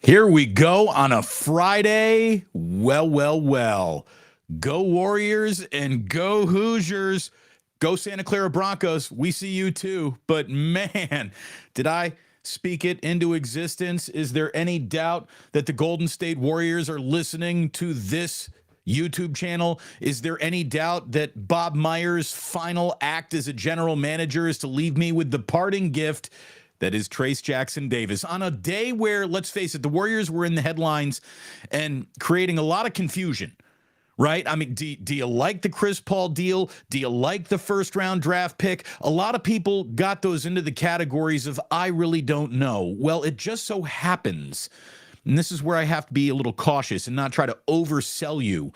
Here we go on a Friday. Well. Go Warriors and go Hoosiers. Go Santa Clara Broncos. We see you too. But man, did I speak it into existence? Is there any doubt that the Golden State Warriors are listening to this YouTube channel? Is there any doubt that Bob Myers' final act as a general manager is to leave me with the parting gift that is Trayce Jackson-Davis on a day where, let's face it, the Warriors were in the headlines and creating a lot of confusion, right? I mean, do you like the Chris Paul deal? Do you like the first-round draft pick? A lot of people got those into the categories of, I really don't know. Well, it just so happens, and this is where I have to be a little cautious and not try to oversell you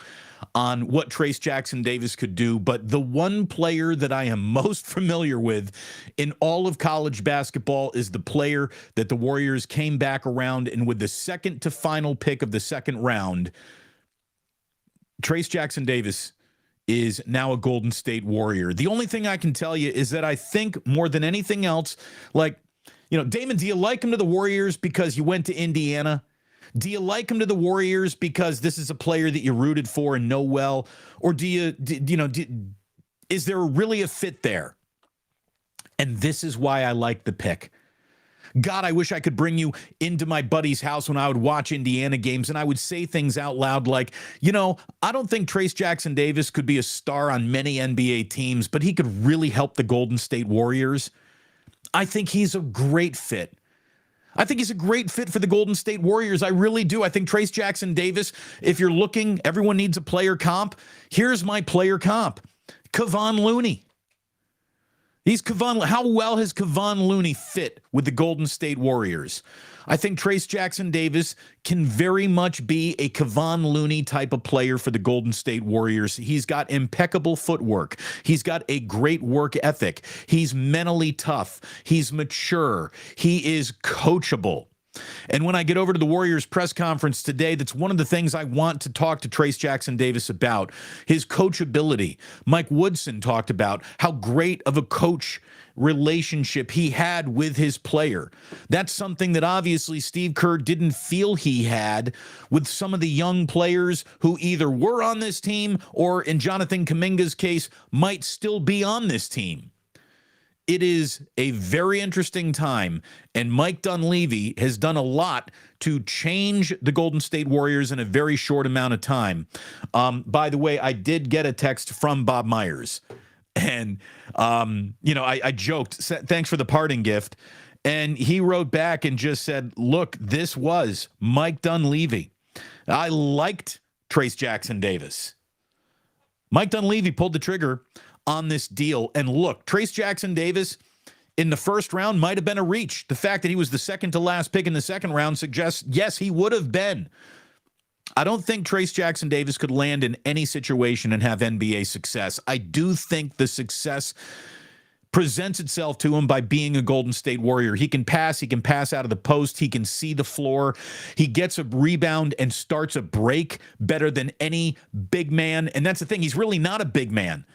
on what Trayce Jackson-Davis could do, but the one player that I am most familiar with in all of college basketball is the player that the Warriors came back around, and with the second to final pick of the second round, Trayce Jackson-Davis is now a Golden State Warrior. The only thing I can tell you is that I think more than anything else, Damon, do you like him to the Warriors because you went to Indiana? Do you like him to the Warriors because this is a player that you rooted for and know well? Or is there really a fit there? And this is why I like the pick. God, I wish I could bring you into my buddy's house when I would watch Indiana games and I would say things out loud like, I don't think Trayce Jackson-Davis could be a star on many NBA teams, but he could really help the Golden State Warriors. I think he's a great fit. I think he's a great fit for the Golden State Warriors. I really do. I think Trayce Jackson-Davis, if you're looking, everyone needs a player comp. Here's my player comp. Kevon Looney. How well has Kevon Looney fit with the Golden State Warriors? I think Trayce Jackson-Davis can very much be a Kevon Looney type of player for the Golden State Warriors. He's got impeccable footwork. He's got a great work ethic. He's mentally tough. He's mature. He is coachable. And when I get over to the Warriors press conference today, that's one of the things I want to talk to Trayce Jackson-Davis about, his coachability. Mike Woodson talked about how great of a coach relationship he had with his player. That's something that obviously Steve Kerr didn't feel he had with some of the young players who either were on this team or, in Jonathan Kuminga's case, might still be on this team. It is a very interesting time, and Mike Dunleavy has done a lot to change the Golden State Warriors in a very short amount of time. By the way, I did get a text from Bob Myers, and, I joked, thanks for the parting gift, and he wrote back and just said, look, this was Mike Dunleavy. I liked Trayce Jackson-Davis. Mike Dunleavy pulled the trigger on this deal. And look, Trayce Jackson-Davis in the first round might have been a reach. The fact that he was the second to last pick in the second round suggests, yes, he would have been. I don't think Trayce Jackson-Davis could land in any situation and have NBA success. I do think the success presents itself to him by being a Golden State Warrior. He can pass out of the post, he can see the floor, he gets a rebound and starts a break better than any big man. And that's the thing, he's really not a big man.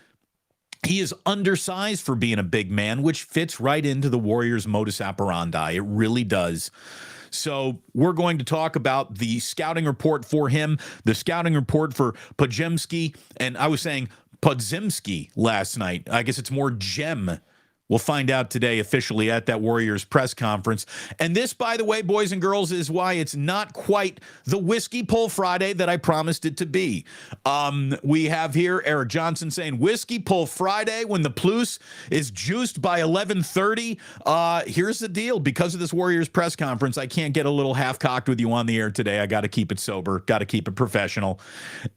He is undersized for being a big man, which fits right into the Warriors' modus operandi. It really does. So we're going to talk about the scouting report for him, the scouting report for Podziemski, and I was saying Podziemski last night. I guess it's more Gem. We'll find out today officially at that Warriors press conference. And this, by the way, boys and girls, is why it's not quite the Whiskey Pull Friday that I promised it to be. We have here Eric Johnson saying, Whiskey Pull Friday when the Plus is juiced by 11:30. Here's the deal. Because of this Warriors press conference, I can't get a little half-cocked with you on the air today. I got to keep it sober, got to keep it professional.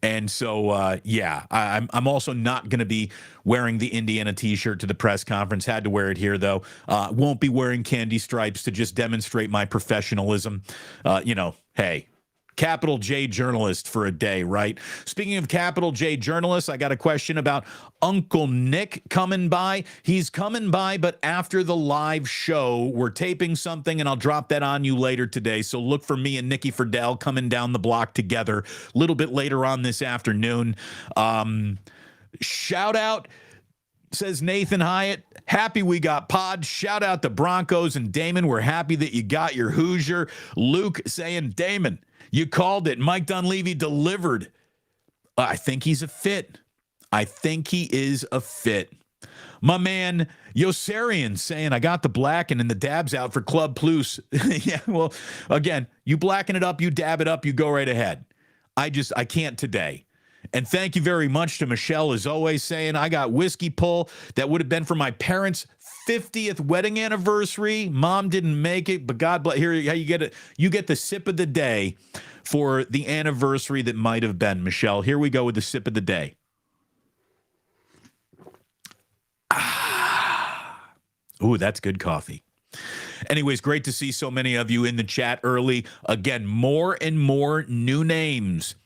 And so, I'm also not going to be wearing the Indiana t-shirt to the press conference. Had to wear it here, though. Won't be wearing candy stripes to just demonstrate my professionalism. Hey, capital J journalist for a day, right? Speaking of capital J journalists, I got a question about Uncle Nick coming by. He's coming by, but after the live show, we're taping something, and I'll drop that on you later today. So look for me and Nikki Friedel coming down the block together a little bit later on this afternoon. Shout out Says Nathan Hyatt, happy we got Pod. Shout out to Broncos and Damon. We're happy that you got your Hoosier. Luke saying, Damon, you called it. Mike Dunleavy delivered. I think he's a fit. I think he is a fit. My man Yosarian saying, I got the blacking and the dabs out for Club Plus. Yeah, well, again, you blacken it up, you dab it up, you go right ahead. I can't today. And thank you very much to Michelle, as always, saying, I got whiskey pull that would have been for my parents' 50th wedding anniversary. Mom didn't make it, but God bless. Here, you get it. You get the sip of the day for the anniversary that might have been, Michelle. Here we go with the sip of the day. Ooh, that's good coffee. Anyways, great to see so many of you in the chat early. Again, more and more new names.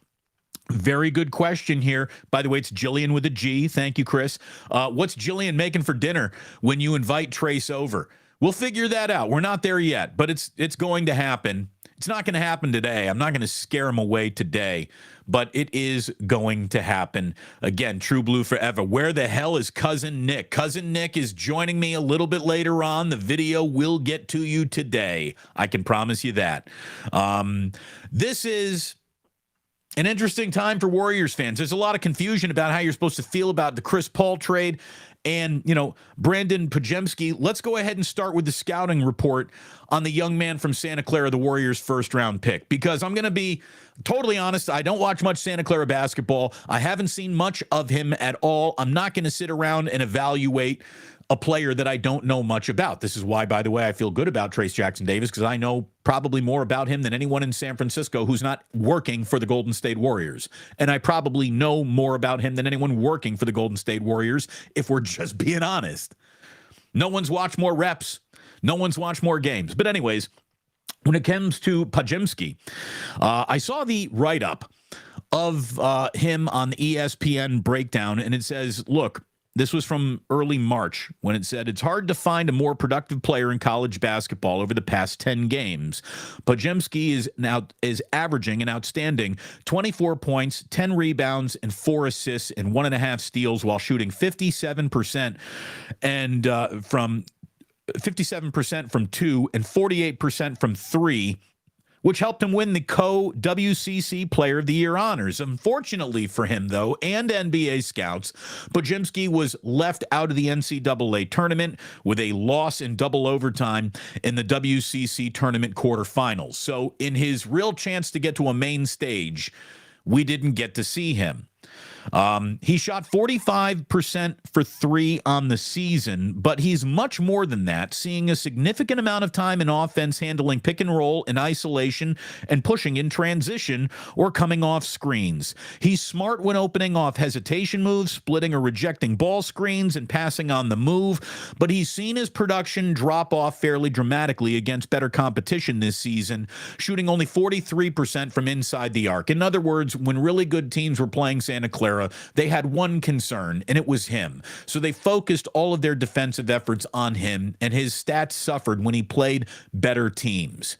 Very good question here. By the way, it's Jillian with a G. Thank you, Chris. What's Jillian making for dinner when you invite Trace over? We'll figure that out. We're not there yet, but it's going to happen. It's not going to happen today. I'm not going to scare him away today, but it is going to happen. Again, True Blue forever. Where the hell is Cousin Nick? Cousin Nick is joining me a little bit later on. The video will get to you today. I can promise you that. This is an interesting time for Warriors fans. There's a lot of confusion about how you're supposed to feel about the Chris Paul trade and, Brandin Podziemski. Let's go ahead and start with the scouting report on the young man from Santa Clara, the Warriors' first-round pick, because I'm going to be totally honest. I don't watch much Santa Clara basketball. I haven't seen much of him at all. I'm not going to sit around and evaluate a player that I don't know much about. This is why, by the way, I feel good about Trayce Jackson-Davis, because I know probably more about him than anyone in San Francisco who's not working for the Golden State Warriors. And I probably know more about him than anyone working for the Golden State Warriors, if we're just being honest. No one's watched more reps. No one's watched more games. But anyways, when it comes to Podziemski, I saw the write-up of him on the ESPN breakdown, and it says, look, this was from early March when it said, it's hard to find a more productive player in college basketball over the past 10 games. Podziemski is averaging an outstanding 24 points, 10 rebounds, and 4 assists and 1.5 steals while shooting 57% and from 57% from 2 and 48% from 3, which helped him win the co-WCC Player of the Year honors. Unfortunately for him, though, and NBA scouts, Podziemski was left out of the NCAA tournament with a loss in double overtime in the WCC tournament quarterfinals. So in his real chance to get to a main stage, we didn't get to see him. He shot 45% for 3 on the season, but he's much more than that, seeing a significant amount of time in offense handling pick and roll in isolation and pushing in transition or coming off screens. He's smart when opening off hesitation moves, splitting or rejecting ball screens, and passing on the move, but he's seen his production drop off fairly dramatically against better competition this season, shooting only 43% from inside the arc. In other words, when really good teams were playing Santa Clara, they had one concern, and it was him. So they focused all of their defensive efforts on him, and his stats suffered when he played better teams.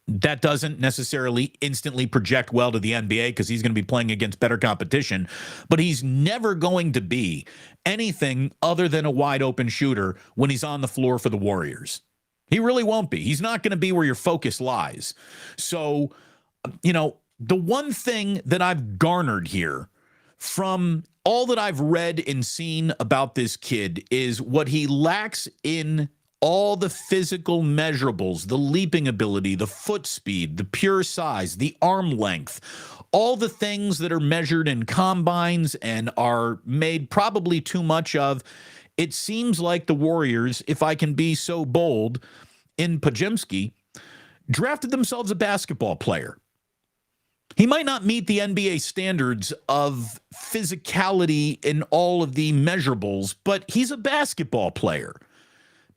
That doesn't necessarily instantly project well to the NBA because he's going to be playing against better competition, but he's never going to be anything other than a wide open shooter when he's on the floor for the Warriors. He really won't be. He's not going to be where your focus lies. So, the one thing that I've garnered here from all that I've read and seen about this kid is what he lacks in all the physical measurables, the leaping ability, the foot speed, the pure size, the arm length, all the things that are measured in combines and are made probably too much of. It seems like the Warriors, if I can be so bold, in Podziemski, drafted themselves a basketball player. He might not meet the NBA standards of physicality in all of the measurables, but he's a basketball player.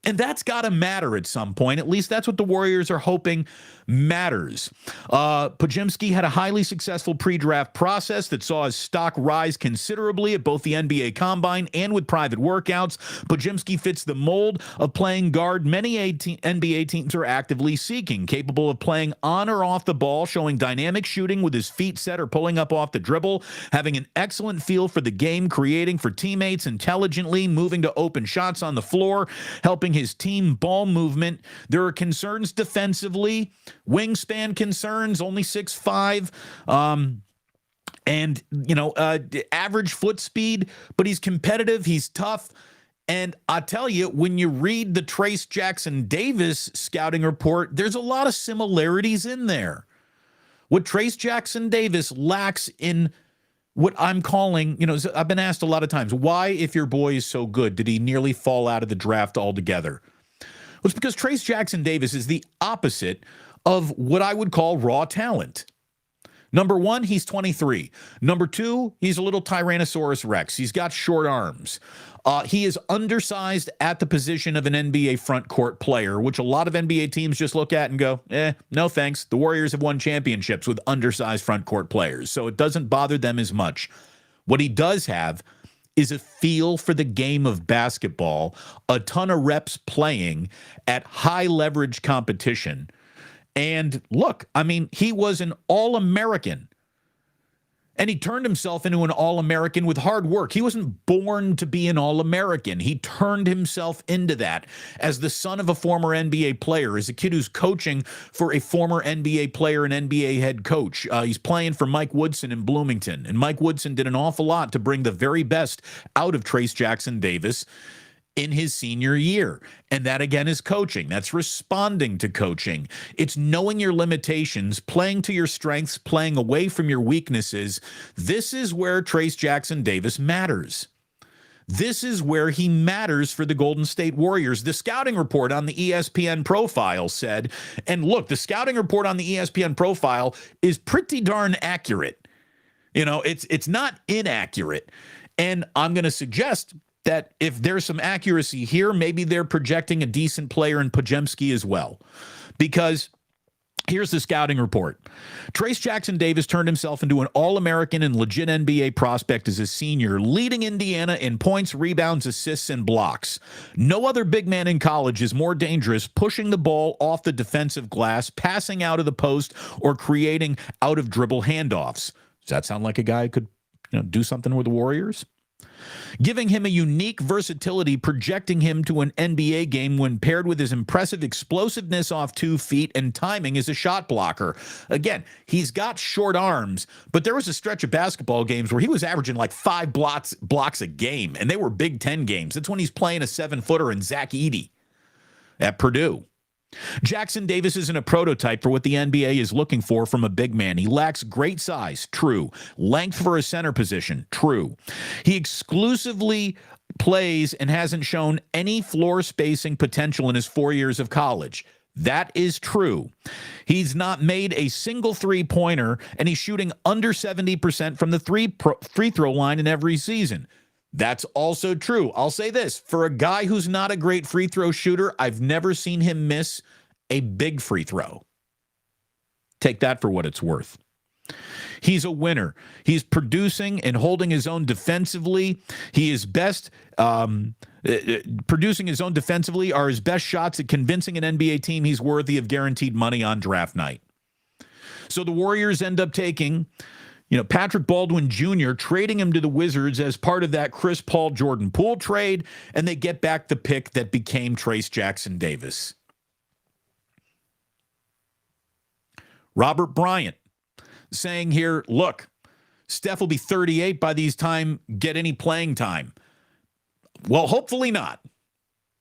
And that's got to matter at some point. At least that's what the Warriors are hoping matters. Podziemski had a highly successful pre-draft process that saw his stock rise considerably at both the NBA Combine and with private workouts. Podziemski fits the mold of playing guard many NBA teams are actively seeking, capable of playing on or off the ball, showing dynamic shooting with his feet set or pulling up off the dribble, having an excellent feel for the game, creating for teammates intelligently, moving to open shots on the floor, helping his team ball movement. There are concerns defensively, wingspan concerns, only 6'5", and average foot speed, but he's competitive, he's tough. And I tell you, when you read the Trayce Jackson-Davis scouting report, there's a lot of similarities in there. What Trayce Jackson-Davis lacks in what I'm calling, I've been asked a lot of times, why, if your boy is so good, did he nearly fall out of the draft altogether? Well, it's because Trayce Jackson-Davis is the opposite of what I would call raw talent. Number one, he's 23. Number two, he's a little Tyrannosaurus Rex. He's got short arms. He is undersized at the position of an NBA front court player, which a lot of NBA teams just look at and go, no thanks. The Warriors have won championships with undersized front court players, so it doesn't bother them as much. What he does have is a feel for the game of basketball, a ton of reps playing at high leverage competition. And look, he was an All-American. And he turned himself into an All-American with hard work. He wasn't born to be an All-American. He turned himself into that as the son of a former NBA player, as a kid who's coaching for a former NBA player and NBA head coach. He's playing for Mike Woodson in Bloomington. And Mike Woodson did an awful lot to bring the very best out of Trayce Jackson-Davis in his senior year. And that, again, is coaching. That's responding to coaching. It's knowing your limitations, playing to your strengths, playing away from your weaknesses. This is where Trayce Jackson-Davis matters. This is where he matters for the Golden State Warriors. The scouting report on the ESPN profile said, and look, the scouting report on the ESPN profile is pretty darn accurate. It's not inaccurate. And I'm going to suggest that if there's some accuracy here, maybe they're projecting a decent player in Podziemski as well. Because here's the scouting report. Trayce Jackson-Davis turned himself into an All-American and legit NBA prospect as a senior, leading Indiana in points, rebounds, assists, and blocks. No other big man in college is more dangerous pushing the ball off the defensive glass, passing out of the post, or creating out-of-dribble handoffs. Does that sound like a guy who could do something with the Warriors? Giving him a unique versatility, projecting him to an NBA game when paired with his impressive explosiveness off 2 feet and timing as a shot blocker. Again, he's got short arms, but there was a stretch of basketball games where he was averaging like 5 blocks a game, and they were Big Ten games. That's when he's playing a 7-footer and Zach Edey at Purdue. Jackson-Davis isn't a prototype for what the NBA is looking for from a big man. He lacks great size, true. Length for a center position, true. He exclusively plays and hasn't shown any floor spacing potential in his 4 years of college. That is true. He's not made a single three-pointer, and he's shooting under 70% from the free throw line in every season. That's also true. I'll say this. For a guy who's not a great free throw shooter, I've never seen him miss a big free throw. Take that for what it's worth. He's a winner. He's producing and holding his own defensively. He is best producing his own defensively are his best shots at convincing an NBA team he's worthy of guaranteed money on draft night. So the Warriors end up taking Patrick Baldwin Jr., trading him to the Wizards as part of that Chris Paul Jordan Poole trade, and they get back the pick that became Trayce Jackson-Davis. Robert Bryant saying here, look, Steph will be 38 by these time, get any playing time. Well, hopefully not.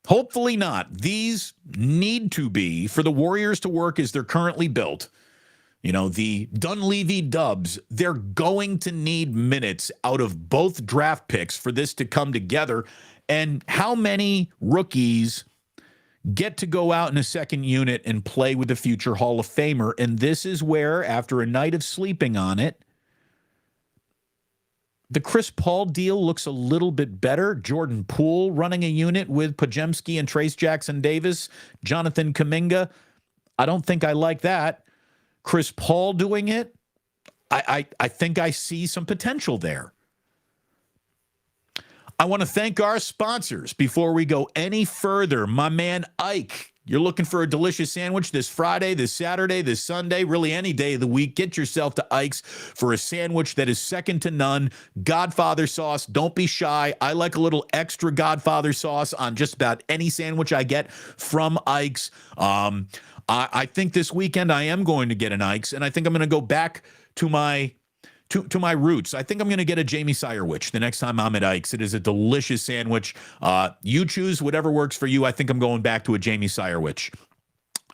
Hopefully not. These need to be, for the Warriors to work as they're currently built, the Dunleavy Dubs, they're going to need minutes out of both draft picks for this to come together. And how many rookies get to go out in a second unit and play with a future Hall of Famer? And this is where, after a night of sleeping on it, The Chris Paul deal looks a little bit better. Jordan Poole running a unit with Podziemski and Trace Jackson Davis, Jonathan Kuminga. I don't think I like that. Chris Paul doing it, I think I see some potential there. I want to thank our sponsors before we go any further. My man Ike. You're looking for a delicious sandwich this Friday, this Saturday, this Sunday, really any day of the week. Get yourself to Ike's for a sandwich that is second to none. Godfather sauce. Don't be shy. I like a little extra Godfather sauce on just about any sandwich I get from Ike's. I think this weekend I am going to get an Ike's, and I think I'm going to go back to my roots. I think I'm going to get a Jamie Sirewich the next time I'm at Ike's. It is a delicious sandwich. You choose whatever works for you. I think I'm going back to a Jamie Sirewich.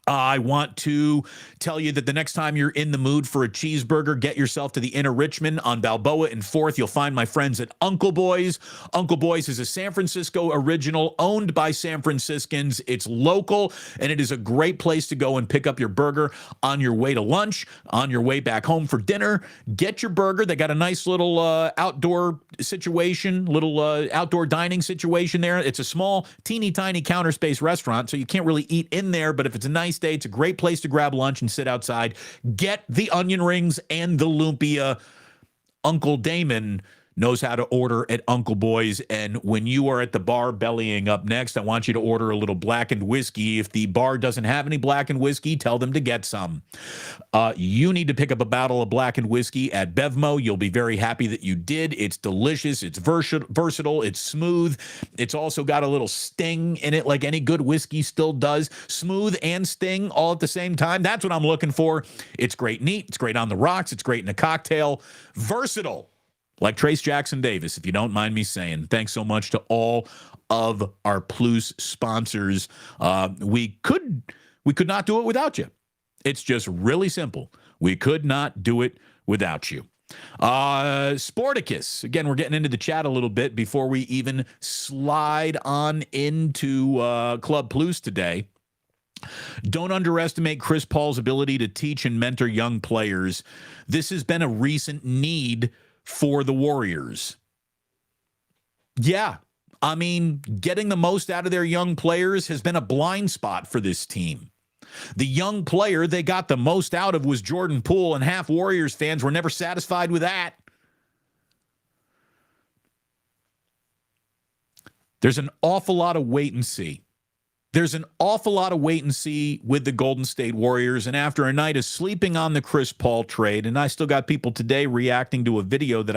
I want to tell you that the next time you're in the mood for a cheeseburger, get yourself to the Inner Richmond on Balboa and 4th. You'll find my friends at Uncle Boy's. Uncle Boy's is a San Francisco original owned by San Franciscans. It's local, and it is a great place to go and pick up your burger on your way to lunch, on your way back home for dinner. Get your burger. They got a nice little outdoor situation, little outdoor dining situation there. It's a small, teeny tiny counter space restaurant, so you can't really eat in there, but if it's a nice day, it's a great place to grab lunch and sit outside. Get the onion rings and the lumpia. Uncle Damon knows how to order at Uncle Boy's. And when you are at the bar bellying up next, I want you to order a little blackened whiskey. If the bar doesn't have any blackened whiskey, tell them to get some. You need to pick up a bottle of blackened whiskey at Bevmo. You'll be very happy that you did. It's delicious. It's versatile. It's smooth. It's also got a little sting in it, like any good whiskey still does. Smooth and sting all at the same time. That's what I'm looking for. It's great neat. It's great on the rocks. It's great in a cocktail. Versatile. Like Trace Jackson Davis, if you don't mind me saying. Thanks so much to all of our Plus sponsors. We could not do it without you. It's just really simple. We could not do it without you. Sporticus. Again, we're getting into the chat a little bit before we even slide on into Club Plus today. Don't underestimate Chris Paul's ability to teach and mentor young players. This has been a recent need for the Warriors. Yeah, I mean, getting the most out of their young players has been a blind spot for this team. The young player they got the most out of was Jordan Poole, and half Warriors fans were never satisfied with that. There's an awful lot of wait and see. There's an awful lot of wait and see with the Golden State Warriors, and after a night of sleeping on the Chris Paul trade, and I still got people today reacting to a video that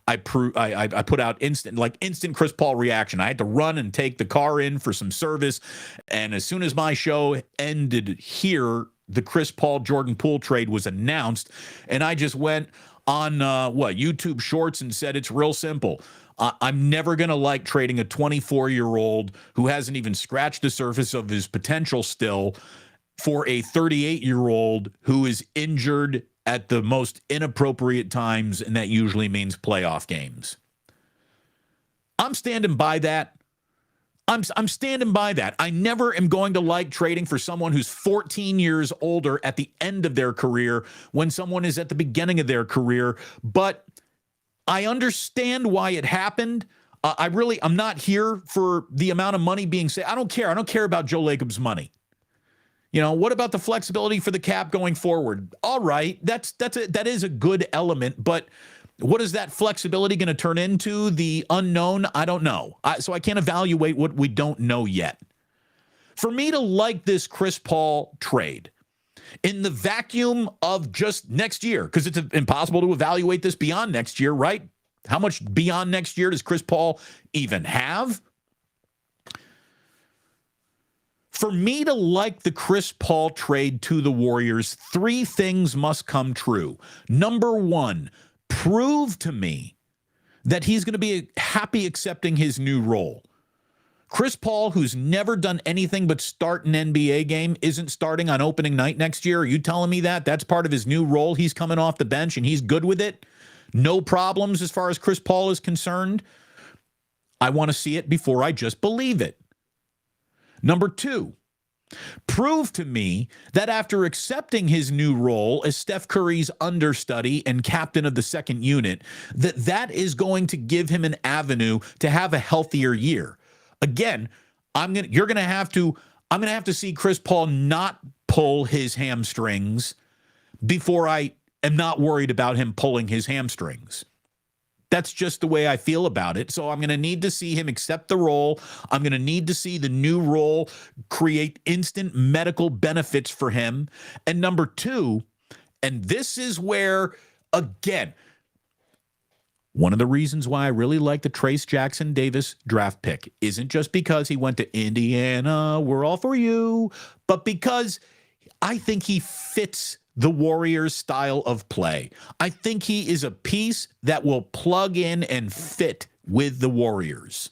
I put out instant Chris Paul reaction. I had to run and take the car in for some service, and as soon as my show ended here, the Chris Paul Jordan Poole trade was announced, and I just went on YouTube Shorts and said it's real simple. I'm never going to like trading a 24-year-old who hasn't even scratched the surface of his potential still for a 38-year-old who is injured at the most inappropriate times, and that usually means playoff games. I'm standing by that. I'm standing by that. I never am going to like trading for someone who's 14 years older at the end of their career when someone is at the beginning of their career, but I understand why it happened. I'm not here for the amount of money being saved. I don't care. I don't care about Joe Lacob's money. You know, what about the flexibility for the cap going forward? All right, that is a good element, but what is that flexibility going to turn into? The unknown? I don't know. So I can't evaluate what we don't know yet. For me to like this Chris Paul trade, in the vacuum of just next year, because it's impossible to evaluate this beyond next year, right? How much beyond next year does Chris Paul even have? For me to like the Chris Paul trade to the Warriors, 3 things must come true. Number 1, prove to me that he's going to be happy accepting his new role. Chris Paul, who's never done anything but start an NBA game, isn't starting on opening night next year. Are you telling me that? That's part of his new role. He's coming off the bench and he's good with it. No problems as far as Chris Paul is concerned. I want to see it before I just believe it. Number 2, Prove to me that after accepting his new role as Steph Curry's understudy and captain of the second unit, that is going to give him an avenue to have a healthier year. Again, I'm going to have to see Chris Paul not pull his hamstrings before I am not worried about him pulling his hamstrings. That's just the way I feel about it. So I'm going to need to see him accept the role. I'm going to need to see the new role create instant medical benefits for him. And number two, and this is where, again, one of the reasons why I really like the Trayce Jackson-Davis draft pick isn't just because he went to Indiana, we're all for you, but because I think he fits the Warriors' style of play. I think he is a piece that will plug in and fit with the Warriors.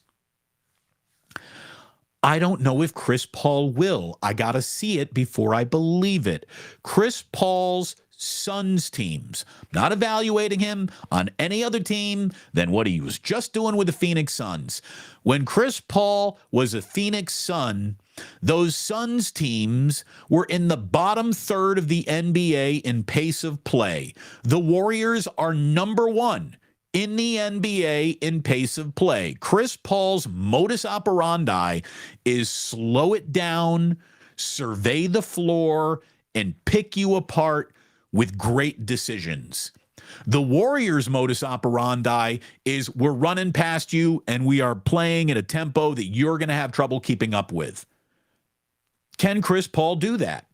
I don't know if Chris Paul will. I got to see it before I believe it. Chris Paul's Suns teams, not evaluating him on any other team than what he was just doing with the Phoenix Suns. When Chris Paul was a Phoenix Sun, those Suns teams were in the bottom third of the NBA in pace of play. The Warriors are number one in the NBA in pace of play. Chris Paul's modus operandi is slow it down, survey the floor, and pick you apart with great decisions. The Warriors' modus operandi is we're running past you and we are playing at a tempo that you're going to have trouble keeping up with. Can Chris Paul do that?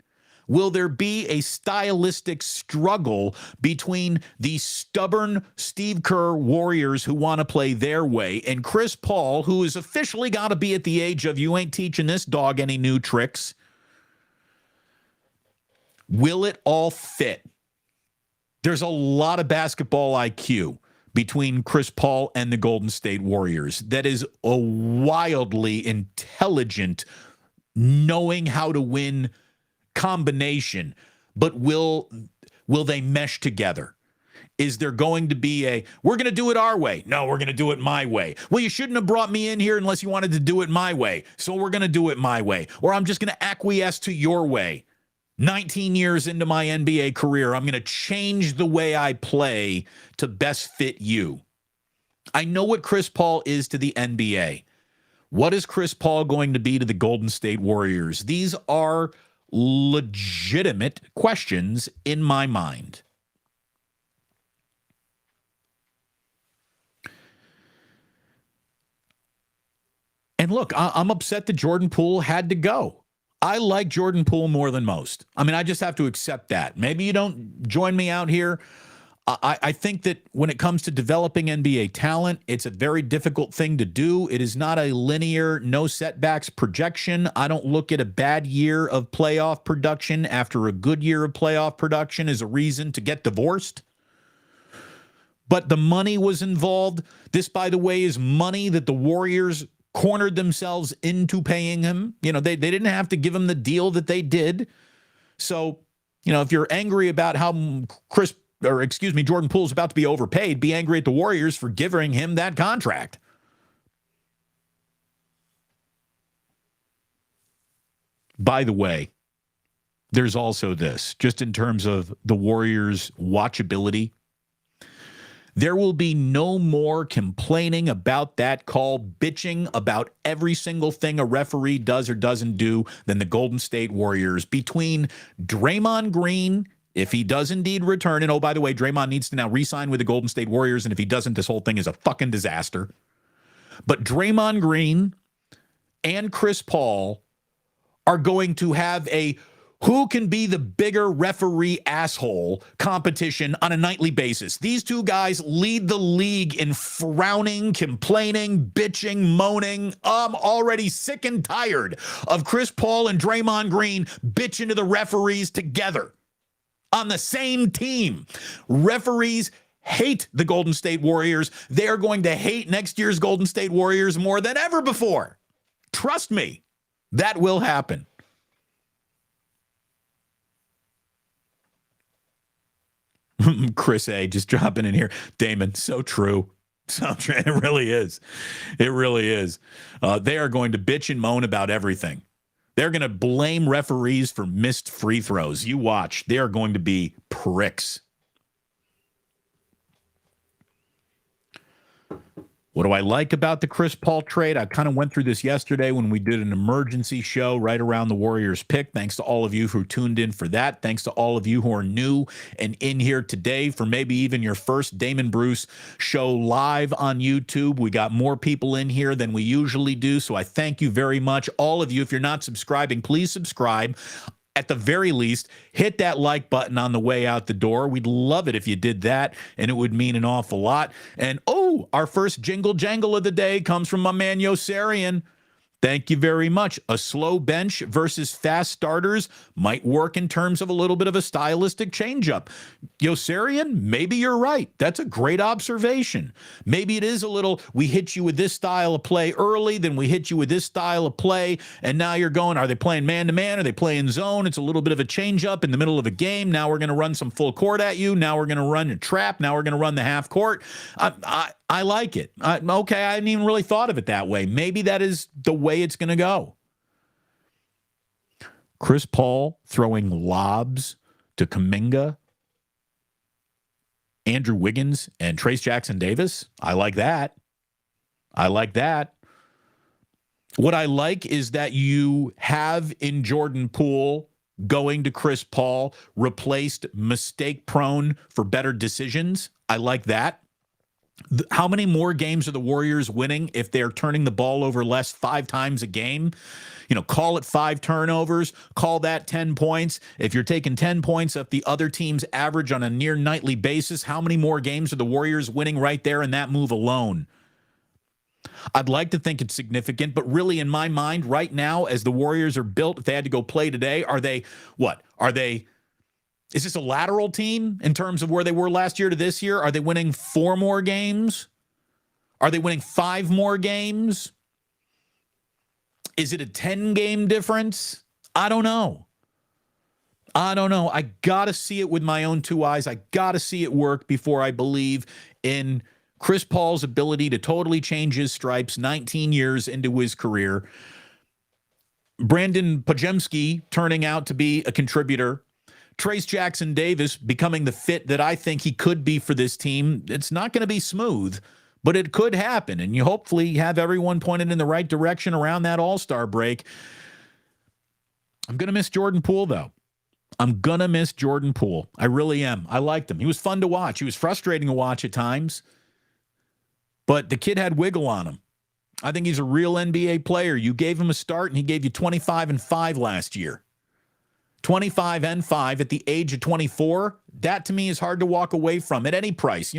Will there be a stylistic struggle between the stubborn Steve Kerr Warriors who want to play their way and Chris Paul, who has officially got to be at the age of you ain't teaching this dog any new tricks? Will it all fit? There's a lot of basketball IQ between Chris Paul and the Golden State Warriors. That is a wildly intelligent, knowing how to win combination. But will they mesh together? Is there going to be we're going to do it our way? No, we're going to do it my way. Well, you shouldn't have brought me in here unless you wanted to do it my way. So we're going to do it my way. Or I'm just going to acquiesce to your way. 19 years into my NBA career, I'm going to change the way I play to best fit you. I know what Chris Paul is to the NBA. What is Chris Paul going to be to the Golden State Warriors? These are legitimate questions in my mind. And look, I'm upset that Jordan Poole had to go. I like Jordan Poole more than most. I mean, I just have to accept that. Maybe you don't join me out here. I think that when it comes to developing NBA talent, it's a very difficult thing to do. It is not a linear, no setbacks projection. I don't look at a bad year of playoff production after a good year of playoff production as a reason to get divorced. But the money was involved. This, by the way, is money that the Warriors cornered themselves into paying him. You know, they didn't have to give him the deal that they did. So, you know, if you're angry about how Jordan Poole is about to be overpaid, be angry at the Warriors for giving him that contract. By the way, there's also this, just in terms of the Warriors' watchability. There will be no more complaining about that call, bitching about every single thing a referee does or doesn't do than the Golden State Warriors. Between Draymond Green, if he does indeed return, and oh, by the way, Draymond needs to now re-sign with the Golden State Warriors, and if he doesn't, this whole thing is a fucking disaster. But Draymond Green and Chris Paul are going to have a who can be the bigger referee asshole competition on a nightly basis. These two guys lead the league in frowning, complaining, bitching, moaning. I'm already sick and tired of Chris Paul and Draymond Green bitching to the referees together on the same team. Referees hate the Golden State Warriors. They are going to hate next year's Golden State Warriors more than ever before. Trust me, that will happen. Chris A. just dropping in here. Damon, so true. So true. It really is. It really is. They are going to bitch and moan about everything. They're going to blame referees for missed free throws. You watch. They're going to be pricks. What do I like about the Chris Paul trade? I kind of went through this yesterday when we did an emergency show right around the Warriors pick. Thanks to all of you who tuned in for that. Thanks to all of you who are new and in here today for maybe even your first Damon Bruce show live on YouTube. We got more people in here than we usually do, so I thank you very much. All of you, if you're not subscribing, please subscribe. At the very least, hit that like button on the way out the door. We'd love it if you did that, and it would mean an awful lot. And, our first jingle jangle of the day comes from my man Yosarian. Thank you very much. A slow bench versus fast starters might work in terms of a little bit of a stylistic changeup. Yosarian, maybe you're right. That's a great observation. Maybe it is a little, we hit you with this style of play early, then we hit you with this style of play, and now you're going, are they playing man-to-man? Are they playing zone? It's a little bit of a changeup in the middle of a game. Now we're going to run some full court at you. Now we're going to run a trap. Now we're going to run the half court. I like it. Okay, I hadn't even really thought of it that way. Maybe that is the way it's going to go. Chris Paul throwing lobs to Kuminga, Andrew Wiggins, and Trayce Jackson-Davis. I like that. I like that. What I like is that you have in Jordan Poole going to Chris Paul replaced mistake-prone for better decisions. I like that. How many more games are the Warriors winning if they're turning the ball over less 5 times a game? Call it 5 turnovers, call that 10 points. If you're taking 10 points off the other team's average on a near nightly basis, how many more games are the Warriors winning right there in that move alone? I'd like to think it's significant, but really in my mind right now, as the Warriors are built, if they had to go play today, are they what? Is this a lateral team in terms of where they were last year to this year? Are they winning 4 more games? Are they winning 5 more games? Is it a 10-game difference? I don't know. I got to see it with my own 2 eyes. I got to see it work before I believe in Chris Paul's ability to totally change his stripes 19 years into his career. Brandin Podziemski turning out to be a contributor. Trayce Jackson-Davis becoming the fit that I think he could be for this team. It's not going to be smooth, but it could happen, and you hopefully have everyone pointed in the right direction around that All-Star break. I'm going to miss Jordan Poole, though. I'm going to miss Jordan Poole. I really am. I liked him. He was fun to watch. He was frustrating to watch at times, but the kid had wiggle on him. I think he's a real NBA player. You gave him a start, and he gave you 25 and 5 last year. 25 and 5 at the age of 24, that to me is hard to walk away from at any price.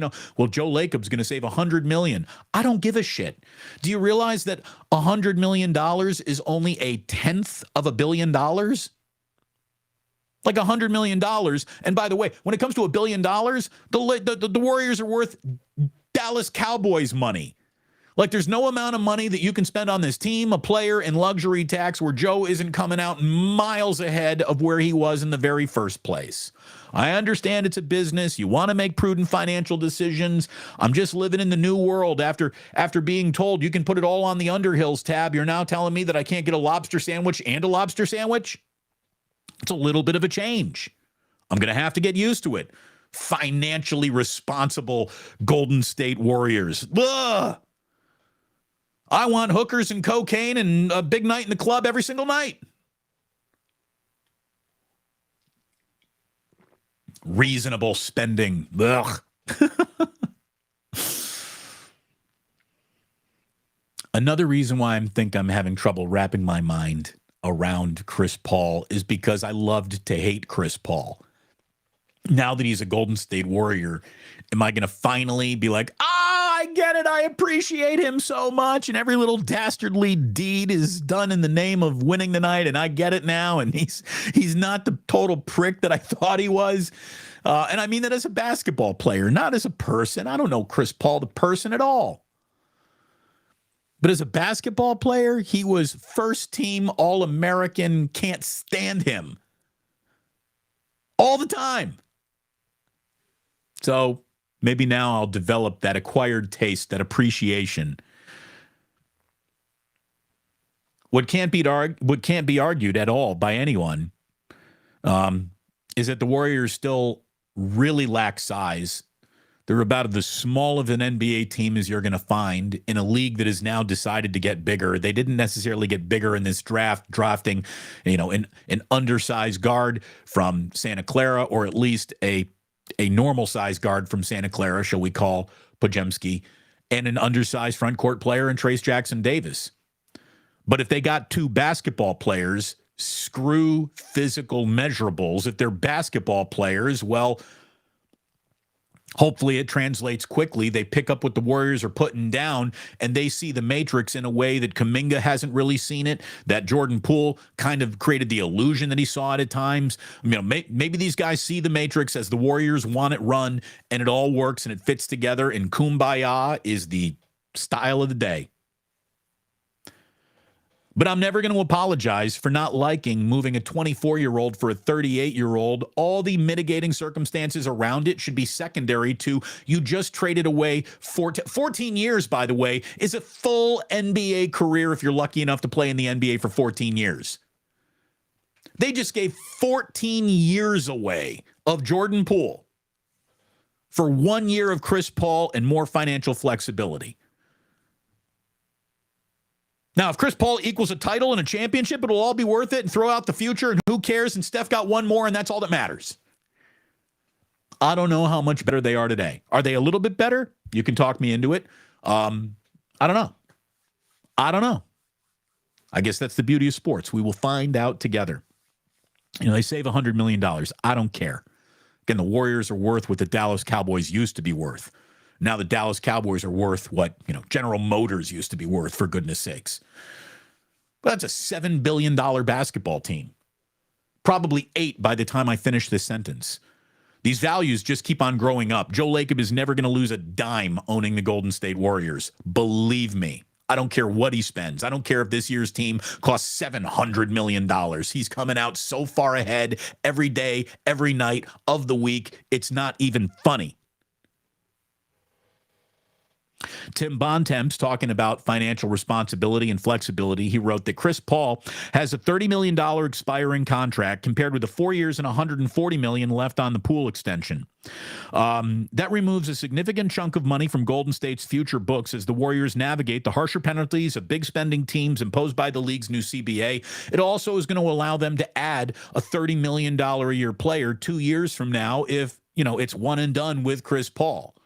Joe Lacob's going to save $100 million. I don't give a shit. Do you realize that $100 million is only a tenth of $1 billion? Like $100 million. And by the way, when it comes to $1 billion, the Warriors are worth Dallas Cowboys money. Like, there's no amount of money that you can spend on this team, a player, and luxury tax where Joe isn't coming out miles ahead of where he was in the very first place. I understand it's a business. You want to make prudent financial decisions. I'm just living in the new world. After being told you can put it all on the Underhills tab, you're now telling me that I can't get a lobster sandwich and a lobster sandwich? It's a little bit of a change. I'm going to have to get used to it. Financially responsible Golden State Warriors. Ugh! I want hookers and cocaine and a big night in the club every single night. Reasonable spending. Ugh. Another reason why I think I'm having trouble wrapping my mind around Chris Paul is because I loved to hate Chris Paul. Now that he's a Golden State Warrior, am I going to finally be like, I get it. I appreciate him so much. And every little dastardly deed is done in the name of winning the night. And I get it now. And he's not the total prick that I thought he was. And I mean that as a basketball player, not as a person. I don't know Chris Paul, the person, at all. But as a basketball player, he was first team All-American, can't stand him. All the time. So maybe now I'll develop that acquired taste, that appreciation what can't be argued at all by anyone is that the Warriors still really lack size. They're about as small of an NBA team as you're going to find in a league that has now decided to get bigger. They didn't necessarily get bigger in this draft, drafting, an undersized guard from Santa Clara, or at least a normal sized guard from Santa Clara, shall we call Podziemski, and an undersized front court player in Trayce Jackson-Davis. But if they got two basketball players, screw physical measurables. If they're basketball players, well, hopefully it translates quickly. They pick up what the Warriors are putting down, and they see the matrix in a way that Kuminga hasn't really seen it, that Jordan Poole kind of created the illusion that he saw it at times. Maybe these guys see the matrix as the Warriors want it run, and it all works and it fits together, and Kumbaya is the style of the day. But I'm never going to apologize for not liking moving a 24-year-old for a 38-year-old. All the mitigating circumstances around it should be secondary to you just traded away 14 years, by the way, is a full NBA career if you're lucky enough to play in the NBA for 14 years. They just gave 14 years away of Jordan Poole for 1 year of Chris Paul and more financial flexibility. Now, if Chris Paul equals a title and a championship, it'll all be worth it, and throw out the future, and who cares? And Steph got one more, and that's all that matters. I don't know how much better they are today. Are they a little bit better? You can talk me into it. I don't know. I guess that's the beauty of sports. We will find out together. They save $100 million. I don't care. Again, the Warriors are worth what the Dallas Cowboys used to be worth. Now the Dallas Cowboys are worth what, General Motors used to be worth, for goodness sakes. But that's a $7 billion basketball team. Probably 8 by the time I finish this sentence. These values just keep on growing up. Joe Lacob is never going to lose a dime owning the Golden State Warriors. Believe me. I don't care what he spends. I don't care if this year's team costs $700 million. He's coming out so far ahead every day, every night of the week. It's not even funny. Tim Bontemps, talking about financial responsibility and flexibility, he wrote that Chris Paul has a $30 million expiring contract compared with the 4 years and $140 million left on the Poole extension. That removes a significant chunk of money from Golden State's future books as the Warriors navigate the harsher penalties of big spending teams imposed by the league's new CBA. It also is going to allow them to add a $30 million a year player 2 years from now if, it's one and done with Chris Paul.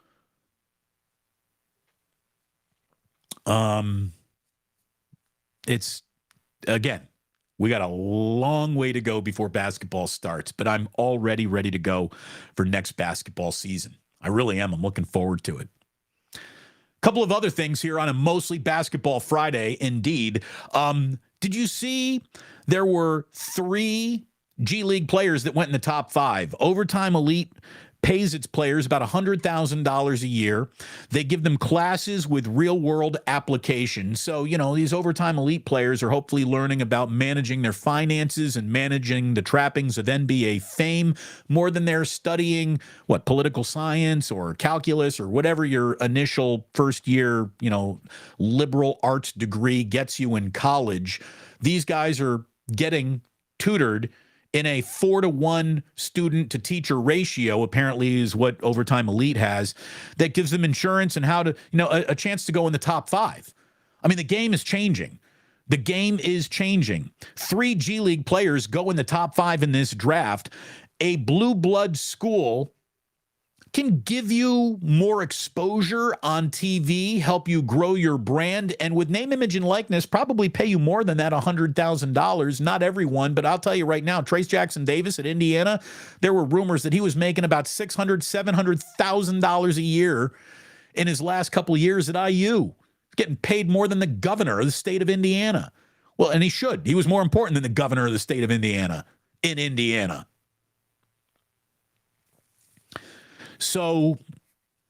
It's, again, we got a long way to go before basketball starts, but I'm already ready to go for next basketball season. I really am. I'm looking forward to it. A couple of other things here on a mostly basketball Friday, indeed. Did you see there were 3 G League players that went in the top 5? Overtime Elite pays its players about $100,000 a year. They give them classes with real-world application. So, these Overtime Elite players are hopefully learning about managing their finances and managing the trappings of NBA fame more than they're studying, political science or calculus or whatever your initial first-year, liberal arts degree gets you in college. These guys are getting tutored in a 4-to-1 student-to-teacher ratio, apparently is what Overtime Elite has, that gives them insurance and how to, a chance to go in the top 5. I mean, the game is changing. The game is changing. 3 G League players go in the top 5 in this draft. A blue blood school can give you more exposure on TV, help you grow your brand, and with name, image, and likeness, probably pay you more than that $100,000. Not everyone, but I'll tell you right now, Trayce Jackson-Davis at Indiana, there were rumors that he was making about $600,000, $700,000 a year in his last couple of years at IU. Getting paid more than the governor of the state of Indiana. Well, and he should. He was more important than the governor of the state of Indiana in Indiana. So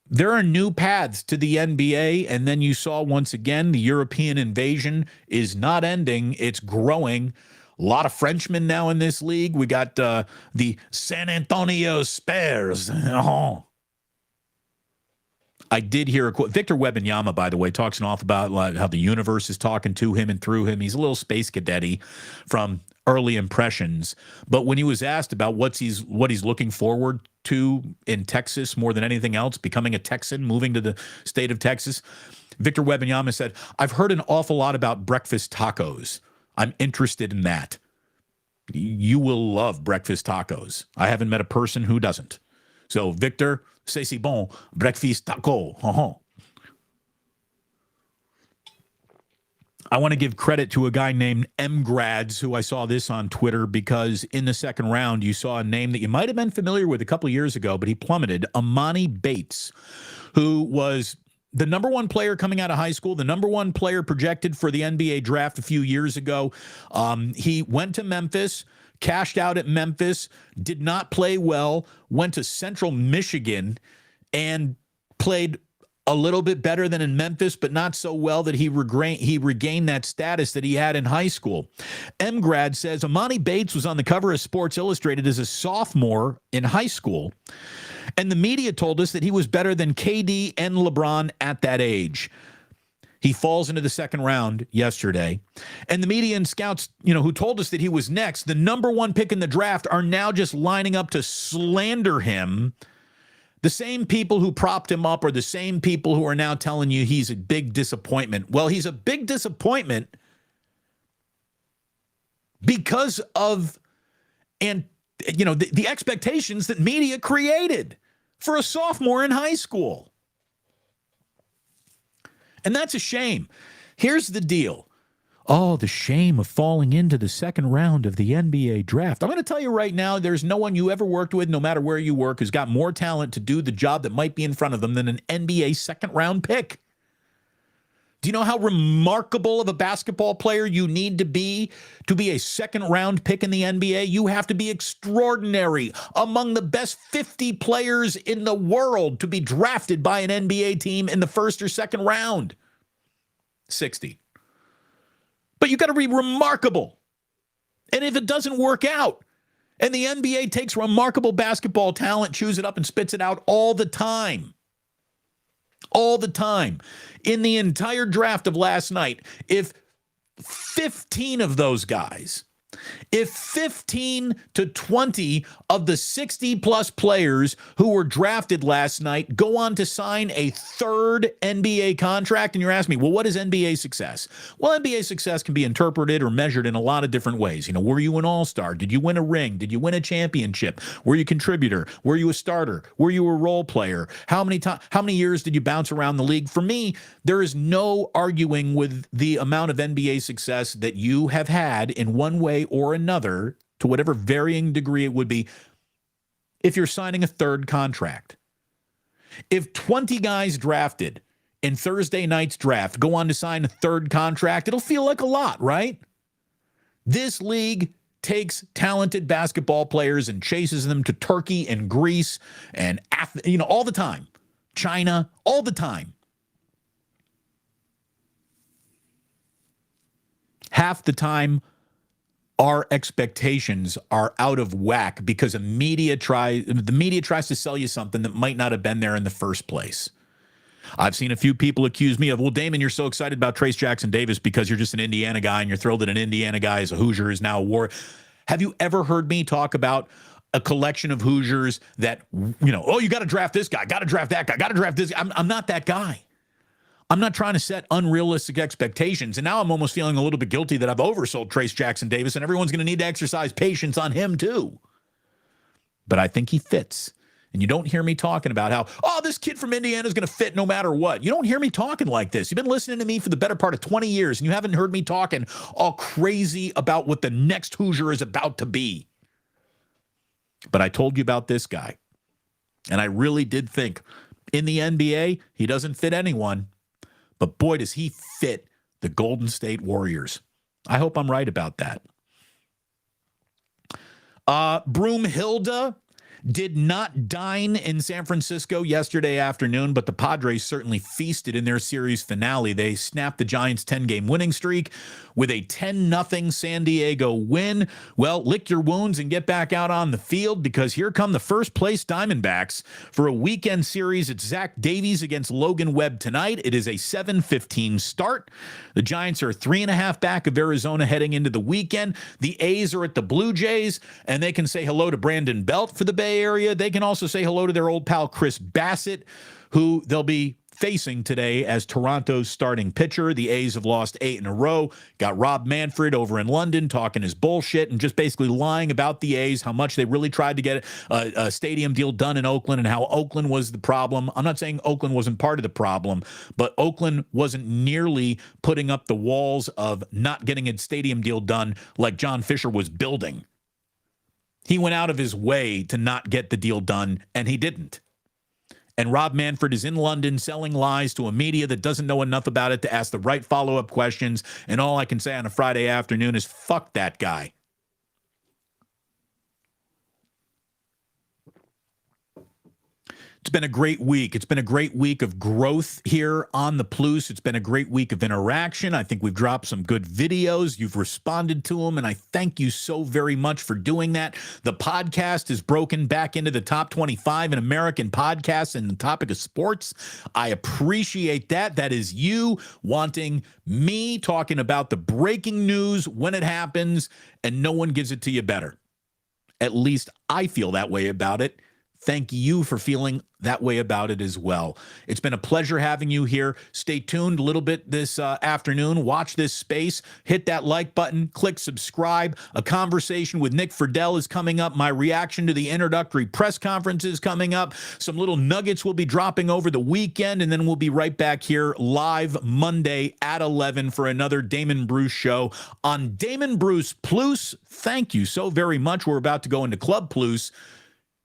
there are new paths to the NBA, and then you saw once again the European invasion is not ending. It's growing. A lot of Frenchmen now in this league. We got the San Antonio Spurs. Oh. I did hear a quote. Victor Wembanyama, by the way, talks an awful about like, how the universe is talking to him and through him. He's a little space cadet-y from early impressions. But when he was asked about what he's looking forward to in Texas more than anything else, becoming a Texan, moving to the state of Texas, Victor Wembanyama said, "I've heard an awful lot about breakfast tacos. I'm interested in that." You will love breakfast tacos. I haven't met a person who doesn't. So, Victor, c'est bon, breakfast taco. I want to give credit to a guy named M. Grads, who I saw this on Twitter, because in the second round, you saw a name that you might have been familiar with a couple of years ago, but he plummeted. Amani Bates, who was the number one player coming out of high school, the number one player projected for the NBA draft a few years ago. He went to Memphis, cashed out at Memphis, did not play well, went to Central Michigan, and played a little bit better than in Memphis, but not so well that he regained that status that he had in high school. MGrad says Amani Bates was on the cover of Sports Illustrated as a sophomore in high school, and the media told us that he was better than KD and LeBron at that age. He falls into the second round yesterday, and the media and scouts, who told us that he was next, the number one pick in the draft, are now just lining up to slander him. The same people who propped him up are the same people who are now telling you he's a big disappointment. Well, he's a big disappointment because of the expectations that media created for a sophomore in high school. And that's a shame. Here's the deal. Oh, the shame of falling into the second round of the NBA draft. I'm going to tell you right now, there's no one you ever worked with, no matter where you work, who's got more talent to do the job that might be in front of them than an NBA second round pick. Do you know how remarkable of a basketball player you need to be a second round pick in the NBA? You have to be extraordinary, among the best 50 players in the world to be drafted by an NBA team in the first or second round. 60. But you got to be remarkable. And if it doesn't work out, and the NBA takes remarkable basketball talent, chews it up and spits it out all the time. All the time. In the entire draft of last night, if 15 of those guys, if 15 to 20 of the 60-plus players who were drafted last night go on to sign a third NBA contract, and you're asking me, well, what is NBA success? Well, NBA success can be interpreted or measured in a lot of different ways. Were you an all-star? Did you win a ring? Did you win a championship? Were you a contributor? Were you a starter? Were you a role player? How many years did you bounce around the league? For me, there is no arguing with the amount of NBA success that you have had in one way or another, to whatever varying degree it would be, if you're signing a third contract. If 20 guys drafted in Thursday night's draft go on to sign a third contract, it'll feel like a lot, right? This league takes talented basketball players and chases them to Turkey and Greece and all the time. China, all the time. Half the time, our expectations are out of whack because the media tries to sell you something that might not have been there in the first place. I've seen a few people accuse me of, well, Damon, you're so excited about Trayce Jackson-Davis because you're just an Indiana guy and you're thrilled that an Indiana guy is a Hoosier, is now a Warrior. Have you ever heard me talk about a collection of Hoosiers that, you got to draft this guy, got to draft that guy, got to draft this guy? I'm not that guy. I'm not trying to set unrealistic expectations. And now I'm almost feeling a little bit guilty that I've oversold Trayce Jackson-Davis, and everyone's going to need to exercise patience on him too. But I think he fits. And you don't hear me talking about how, this kid from Indiana is going to fit no matter what. You don't hear me talking like this. You've been listening to me for the better part of 20 years, and you haven't heard me talking all crazy about what the next Hoosier is about to be. But I told you about this guy. And I really did think in the NBA, he doesn't fit anyone. But boy, does he fit the Golden State Warriors. I hope I'm right about that. Broomhilda did not dine in San Francisco yesterday afternoon, but the Padres certainly feasted in their series finale. They snapped the Giants' 10-game winning streak with a 10-0 San Diego win. Well, lick your wounds and get back out on the field, because here come the first-place Diamondbacks for a weekend series at Zach Davies against Logan Webb tonight. It is a 7:15 start. The Giants are 3.5 back of Arizona heading into the weekend. The A's are at the Blue Jays, and they can say hello to Brandin Belt for the Bay Area. They can also say hello to their old pal Chris Bassett, who they'll be facing today as Toronto's starting pitcher. The A's have lost 8 in a row. Got Rob Manfred over in London talking his bullshit and just basically lying about the A's, how much they really tried to get a stadium deal done in Oakland and how Oakland was the problem. I'm not saying Oakland wasn't part of the problem, but Oakland wasn't nearly putting up the walls of not getting a stadium deal done like John Fisher was building. He went out of his way to not get the deal done, and he didn't. And Rob Manfred is in London selling lies to a media that doesn't know enough about it to ask the right follow-up questions. And all I can say on a Friday afternoon is fuck that guy. It's been a great week. It's been a great week of growth here on the Plus. It's been a great week of interaction. I think we've dropped some good videos. You've responded to them, and I thank you so very much for doing that. The podcast is broken back into the top 25 in American podcasts in the topic of sports. I appreciate that. That is you wanting me talking about the breaking news when it happens, and no one gives it to you better. At least I feel that way about it. Thank you for feeling that way about it as well. It's been a pleasure having you here. Stay tuned a little bit this afternoon. Watch this space. Hit that like button. Click subscribe. A conversation with Nick Friedel is coming up. My reaction to the introductory press conference is coming up. Some little nuggets will be dropping over the weekend, and then we'll be right back here live Monday at 11 for another Damon Bruce show on Damon Bruce Plus. Thank you so very much. We're about to go into Club Plus.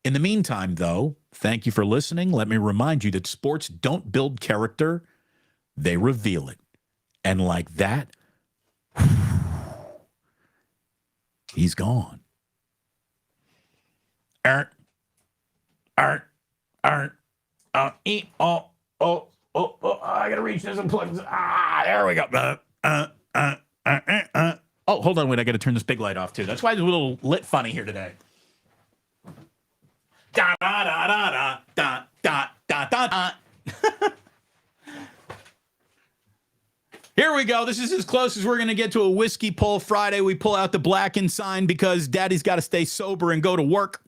In the meantime, though, thank you for listening. Let me remind you that sports don't build character, they reveal it. And like that, he's gone. I gotta reach this and plug. There we go. Oh, hold on, wait, I gotta turn this big light off too. That's why it's a little lit funny here today. Da da da da da da da da da. Here we go. This is as close as we're going to get to a whiskey pull Friday. We pull out the blackened sign because Daddy's got to stay sober and go to work.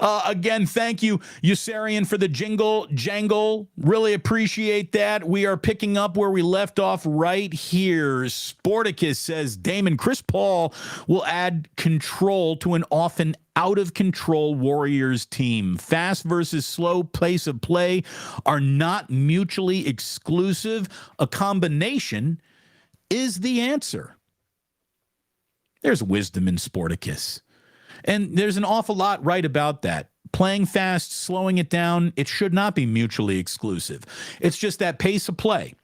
Again, thank you, Usarian, for the jingle jangle. Really appreciate that. We are picking up where we left off right here. Sporticus says, Damon, Chris Paul will add control to an often out-of-control Warriors team. Fast versus slow pace of play are not mutually exclusive. A combination is the answer. There's wisdom in Sporticus. And there's an awful lot right about that. Playing fast, slowing it down, it should not be mutually exclusive. It's just that pace of play.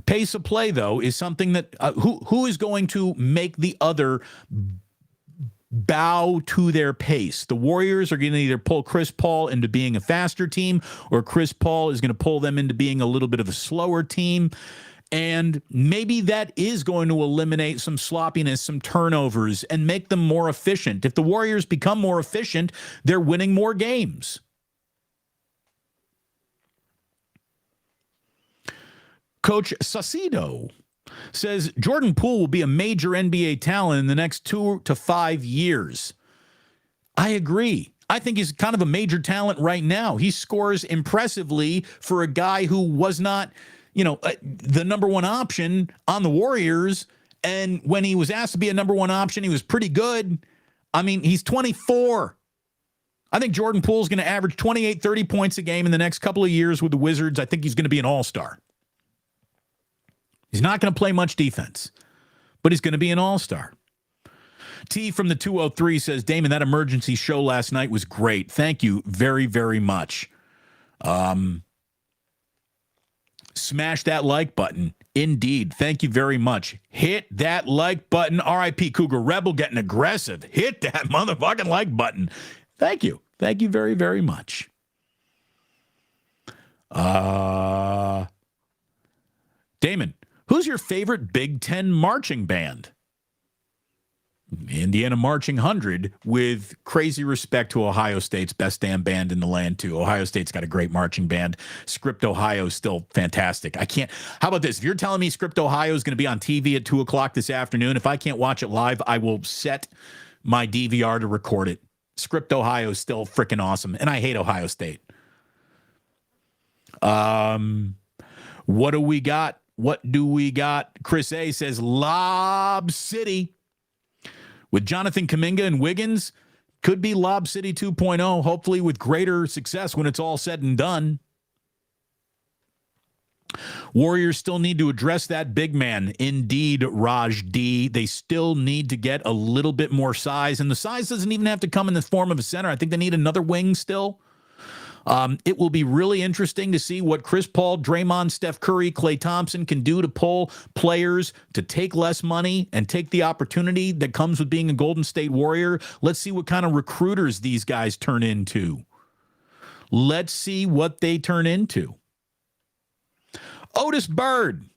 Pace of play, though, is something that who is going to make the other bow to their pace? The Warriors are going to either pull Chris Paul into being a faster team, or Chris Paul is going to pull them into being a little bit of a slower team. And maybe that is going to eliminate some sloppiness, some turnovers, and make them more efficient. If the Warriors become more efficient, they're winning more games. Coach Sacido says Jordan Poole will be a major NBA talent in the next 2 to 5 years. I agree. I think he's kind of a major talent right now. He scores impressively for a guy who was not, the number one option on the Warriors. And when he was asked to be a number one option, he was pretty good. I mean, he's 24. I think Jordan Poole's going to average 28, 30 points a game in the next couple of years with the Wizards. I think he's going to be an all-star. He's not going to play much defense, but he's going to be an all-star. T from the 203 says, Damon, that emergency show last night was great. Thank you very, very much. Smash that like button. Indeed. Thank you very much. Hit that like button. RIP Cougar Rebel getting aggressive. Hit that motherfucking like button. Thank you. Thank you very, very much. Damon, who's your favorite Big Ten marching band? Indiana Marching 100, with crazy respect to Ohio State's best damn band in the land, too. Ohio State's got a great marching band. Script Ohio is still fantastic. I can't. How about this? If you're telling me Script Ohio is going to be on TV at 2 o'clock this afternoon, if I can't watch it live, I will set my DVR to record it. Script Ohio is still freaking awesome, and I hate Ohio State. What do we got? Chris A says Lob City. With Jonathan Kuminga and Wiggins, could be Lob City 2.0, hopefully with greater success when it's all said and done. Warriors still need to address that big man. Indeed, Raj D. They still need to get a little bit more size, and the size doesn't even have to come in the form of a center. I think they need another wing still. It will be really interesting to see what Chris Paul, Draymond, Steph Curry, Klay Thompson can do to pull players to take less money and take the opportunity that comes with being a Golden State Warrior. Let's see what kind of recruiters these guys turn into. Let's see what they turn into. Otis Bird,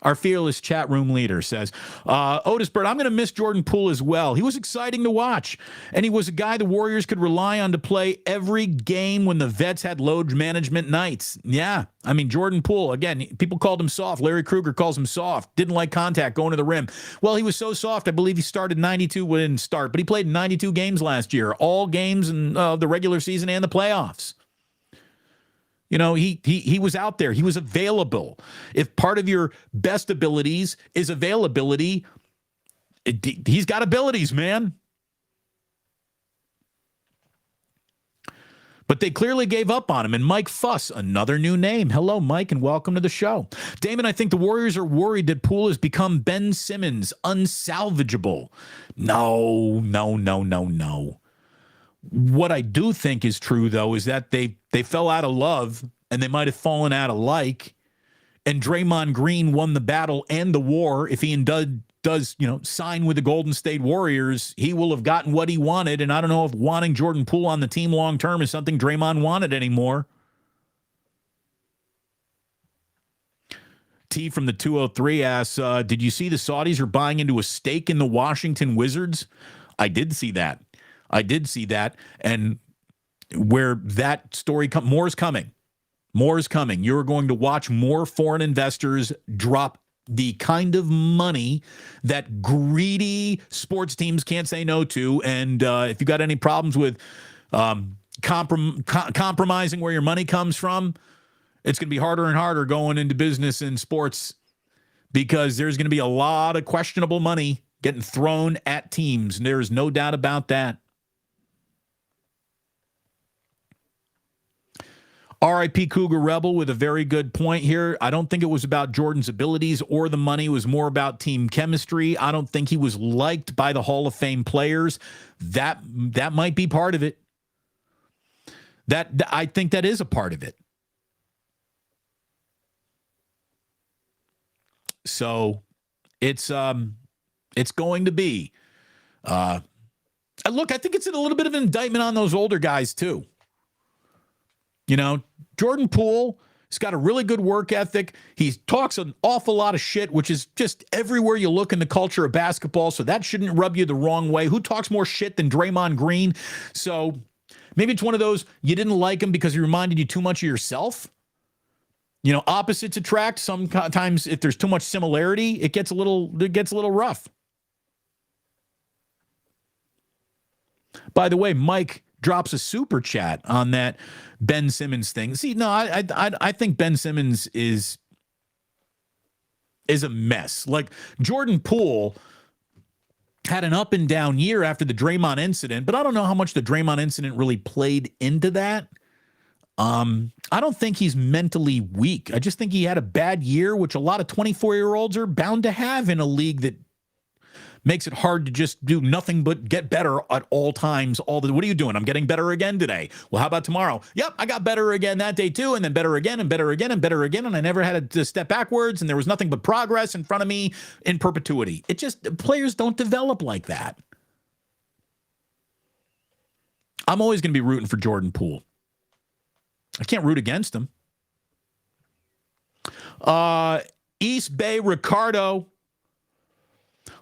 our fearless chat room leader, says, Otis Bird, I'm going to miss Jordan Poole as well. He was exciting to watch, and he was a guy the Warriors could rely on to play every game when the vets had load management nights. Yeah, I mean, Jordan Poole, again, people called him soft. Larry Krueger calls him soft. Didn't like contact going to the rim. Well, he was so soft, I believe he started 92, well, didn't start, but he played 92 games last year, all games in the regular season and the playoffs. You know, he was out there. He was available. If part of your best abilities is availability, he's got abilities, man. But they clearly gave up on him. And Mike Fuss, another new name. Hello, Mike, and welcome to the show. Damon, I think the Warriors are worried that Poole has become Ben Simmons, unsalvageable. No. What I do think is true, though, is that they fell out of love, and they might have fallen out of like, and Draymond Green won the battle and the war. If he does sign with the Golden State Warriors, he will have gotten what he wanted, and I don't know if wanting Jordan Poole on the team long-term is something Draymond wanted anymore. T from the 203 asks, did you see the Saudis are buying into a stake in the Washington Wizards? I did see that. And where that story more is coming. You're going to watch more foreign investors drop the kind of money that greedy sports teams can't say no to. And if you got any problems with compromising where your money comes from, it's going to be harder and harder going into business in sports, because there's going to be a lot of questionable money getting thrown at teams. And there's no doubt about that. RIP Cougar Rebel with a very good point here. I don't think it was about Jordan's abilities or the money. It was more about team chemistry. I don't think he was liked by the Hall of Fame players. That might be part of it. I think that is a part of it. So it's going to be. Look, I think it's a little bit of an indictment on those older guys too. You know, Jordan Poole, he's got a really good work ethic. He talks an awful lot of shit, which is just everywhere you look in the culture of basketball. So that shouldn't rub you the wrong way. Who talks more shit than Draymond Green? So maybe it's one of those, you didn't like him because he reminded you too much of yourself. You know, opposites attract. Sometimes if there's too much similarity, it gets a little rough. By the way, Mike drops a super chat on that Ben Simmons thing. See, no, I think Ben Simmons is a mess. Like, Jordan Poole had an up and down year after the Draymond incident, but I don't know how much the Draymond incident really played into that. I don't think he's mentally weak. I just think he had a bad year, which a lot of 24-year-olds are bound to have in a league that makes it hard to just do nothing but get better at all times. What are you doing? I'm getting better again today. Well, how about tomorrow? Yep, I got better again that day too, and then better again and better again and better again, and I never had to step backwards, and there was nothing but progress in front of me in perpetuity. Players don't develop like that. I'm always going to be rooting for Jordan Poole. I can't root against him. East Bay Ricardo.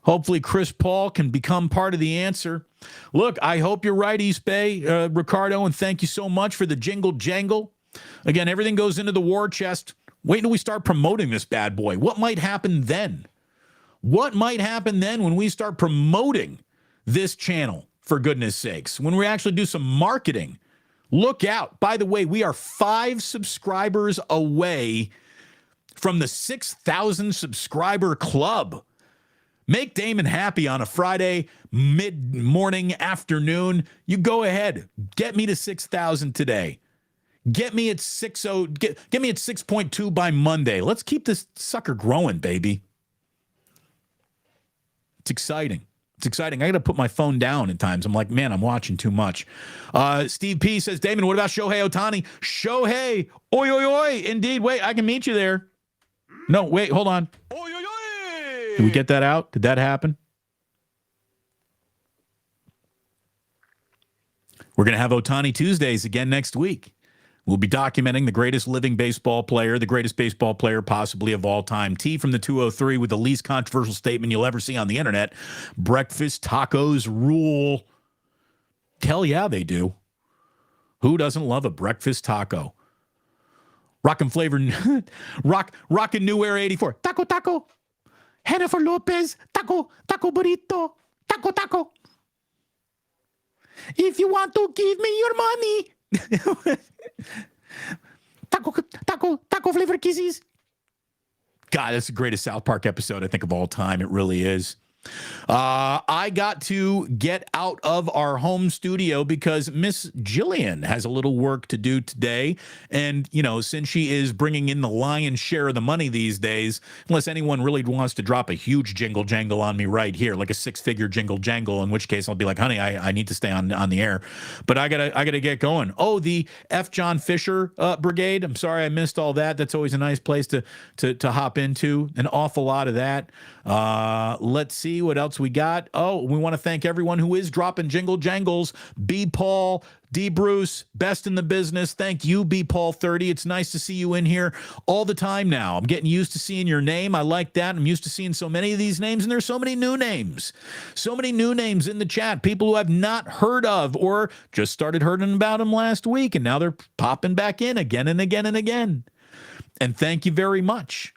Hopefully Chris Paul can become part of the answer. Look, I hope you're right, East Bay Ricardo, and thank you so much for the jingle jangle. Again, everything goes into the war chest. Wait till we start promoting this bad boy. What might happen then? What might happen then when we start promoting this channel, for goodness sakes? When we actually do some marketing. Look out. By the way, we are 5 subscribers away from the 6,000 subscriber club. Make Damon happy on a Friday, mid-morning, afternoon. You go ahead. Get me to 6,000 today. Get me at 6.0. Get me at 6.2 by Monday. Let's keep this sucker growing, baby. It's exciting. It's exciting. I got to put my phone down at times. I'm like, man, I'm watching too much. Steve P says, Damon, what about Shohei Ohtani? Shohei, oi, oi, oi. Indeed. Wait, I can meet you there. No, wait, hold on. Oi, oi, oi. Did we get that out? Did that happen? We're going to have Ohtani Tuesdays again next week. We'll be documenting the greatest living baseball player, the greatest baseball player possibly of all time. T from the 203 with the least controversial statement you'll ever see on the internet. Breakfast tacos rule. Hell yeah, they do. Who doesn't love a breakfast taco? Rockin' flavor, rockin' New Era 84. Taco, taco. Jennifer Lopez, taco, taco burrito, taco, taco. If you want to give me your money. Taco flavor kisses. God, that's the greatest South Park episode, I think, of all time. It really is. I got to get out of our home studio because Miss Jillian has a little work to do today. And, you know, since she is bringing in the lion's share of the money these days, unless anyone really wants to drop a huge jingle jangle on me right here, like a 6-figure jingle jangle, in which case I'll be like, honey, I need to stay on the air. But I gotta get going. Oh, the F. John Fisher Brigade. I'm sorry I missed all that. That's always a nice place to hop into. An awful lot of that. Let's see what else we got. Oh, we want to thank everyone who is dropping jingle jangles. B. Paul, D. Bruce, best in the business. Thank you, B. Paul 30. It's nice to see you in here all the time now. I'm getting used to seeing your name. I like that. I'm used to seeing so many of these names, and there's so many new names. So many new names in the chat. People who I've not heard of or just started hearing about them last week, and now they're popping back in again and again and again. And thank you very much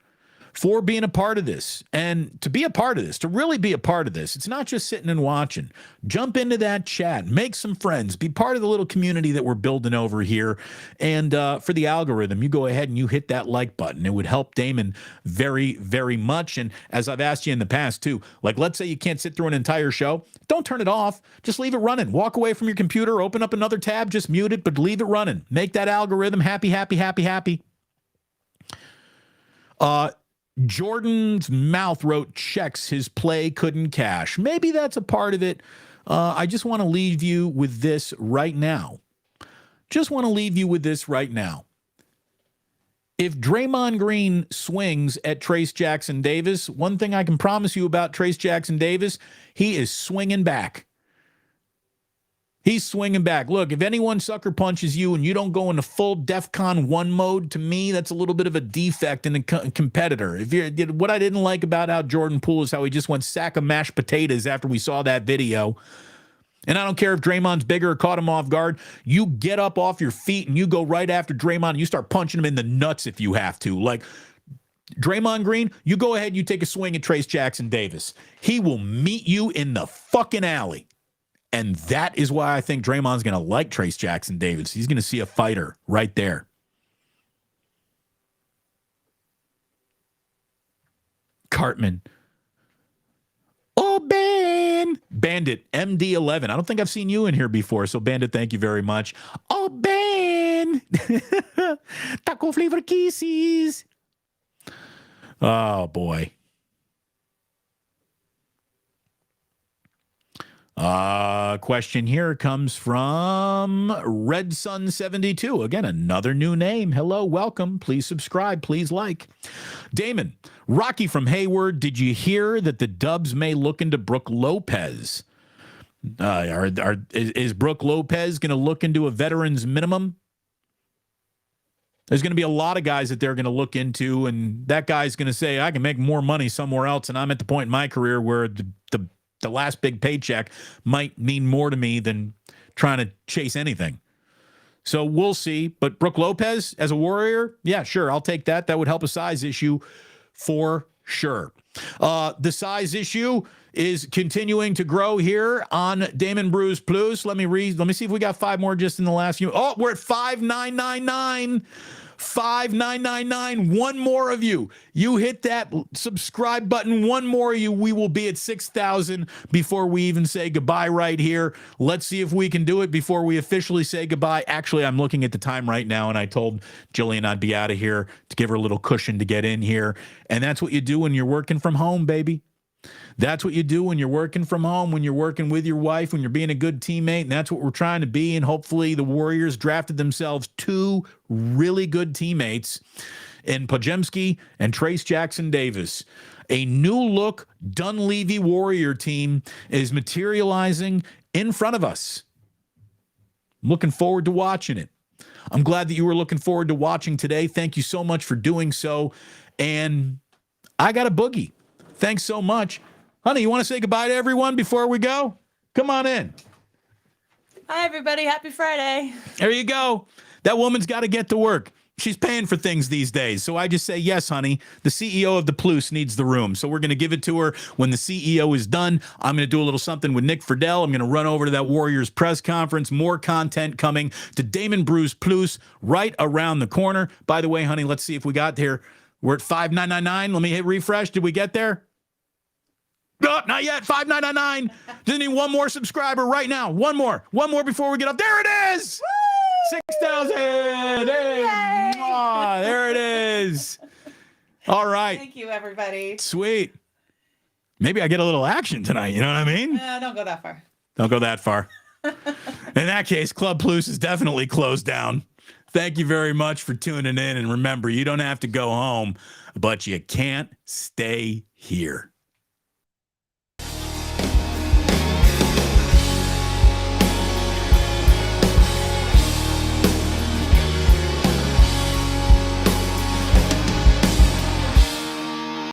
for being a part of this. And to be a part of this, to really be a part of this, it's not just sitting and watching. Jump into that chat, make some friends, be part of the little community that we're building over here. And for the algorithm, you go ahead and you hit that like button. It would help Damon very, very much. And as I've asked you in the past too, like let's say you can't sit through an entire show, don't turn it off. Just leave it running. Walk away from your computer, open up another tab, just mute it, but leave it running. Make that algorithm happy, happy, happy, happy. Jordan's mouth wrote checks his play couldn't cash. Maybe that's a part of it. I just want to leave you with this right now. Just want to leave you with this right now. If Draymond Green swings at Trayce Jackson Davis, one thing I can promise you about Trayce Jackson Davis, he is swinging back. He's swinging back. Look, if anyone sucker punches you and you don't go into full DEFCON 1 mode, to me, that's a little bit of a defect in a competitor. What I didn't like about how Jordan Poole is how he just went sack of mashed potatoes after we saw that video. And I don't care if Draymond's bigger or caught him off guard. You get up off your feet and you go right after Draymond and you start punching him in the nuts if you have to. Like, Draymond Green, you go ahead and you take a swing at Trayce Jackson Davis. He will meet you in the fucking alley. And that is why I think Draymond's going to like Trayce Jackson Davis. He's going to see a fighter right there. Cartman. Oh, Ben. Bandit, MD11. I don't think I've seen you in here before, so Bandit, thank you very much. Oh, Ben. Taco flavor kisses. Oh, boy. Question here comes from Red Sun 72. Again, another new name. Hello, welcome. Please subscribe. Please like. Damon, Rocky from Hayward, did you hear that the Dubs may look into Brooke Lopez? Is Brooke Lopez going to look into a veteran's minimum? There's going to be a lot of guys that they're going to look into, and that guy's going to say, I can make more money somewhere else, and I'm at the point in my career where the last big paycheck might mean more to me than trying to chase anything. So we'll see. But Brooke Lopez as a Warrior, yeah, sure, I'll take that. That would help a size issue for sure. The size issue is continuing to grow here on Damon Bruce Plus. Let me see if we got 5 more just in the last few. Oh, we're at 5,999. 5,999. One more of you. You hit that subscribe button. One more of you. We will be at 6,000 before we even say goodbye right here. Let's see if we can do it before we officially say goodbye. Actually, I'm looking at the time right now, and I told Jillian I'd be out of here to give her a little cushion to get in here. And that's what you do when you're working from home, baby. That's what you do when you're working from home, when you're working with your wife, when you're being a good teammate, and that's what we're trying to be. And hopefully the Warriors drafted themselves 2 really good teammates in Podziemski and Trayce Jackson-Davis. A new look Dunleavy Warrior team is materializing in front of us. I'm looking forward to watching it. I'm glad that you were looking forward to watching today. Thank you so much for doing so. And I got a boogie. Thanks so much. Honey, you want to say goodbye to everyone before we go? Come on in. Hi, everybody. Happy Friday. There you go. That woman's got to get to work. She's paying for things these days. So I just say, yes, honey, the CEO of the Plus needs the room. So we're going to give it to her when the CEO is done. I'm going to do a little something with Nick Friedel. I'm going to run over to that Warriors press conference. More content coming to Damon Bruce Plus right around the corner. By the way, honey, let's see if we got there. We're at 5,999. Let me hit refresh. Did we get there? Oh, not yet. 5,999. Just need one more subscriber right now. One more before we get up. There it is. 6,000. Hey. Oh, there it is. All right. Thank you, everybody. Sweet. Maybe I get a little action tonight. You know what I mean? Don't go that far. Don't go that far. In that case, Club Plus is definitely closed down. Thank you very much for tuning in. And remember, you don't have to go home, but you can't stay here.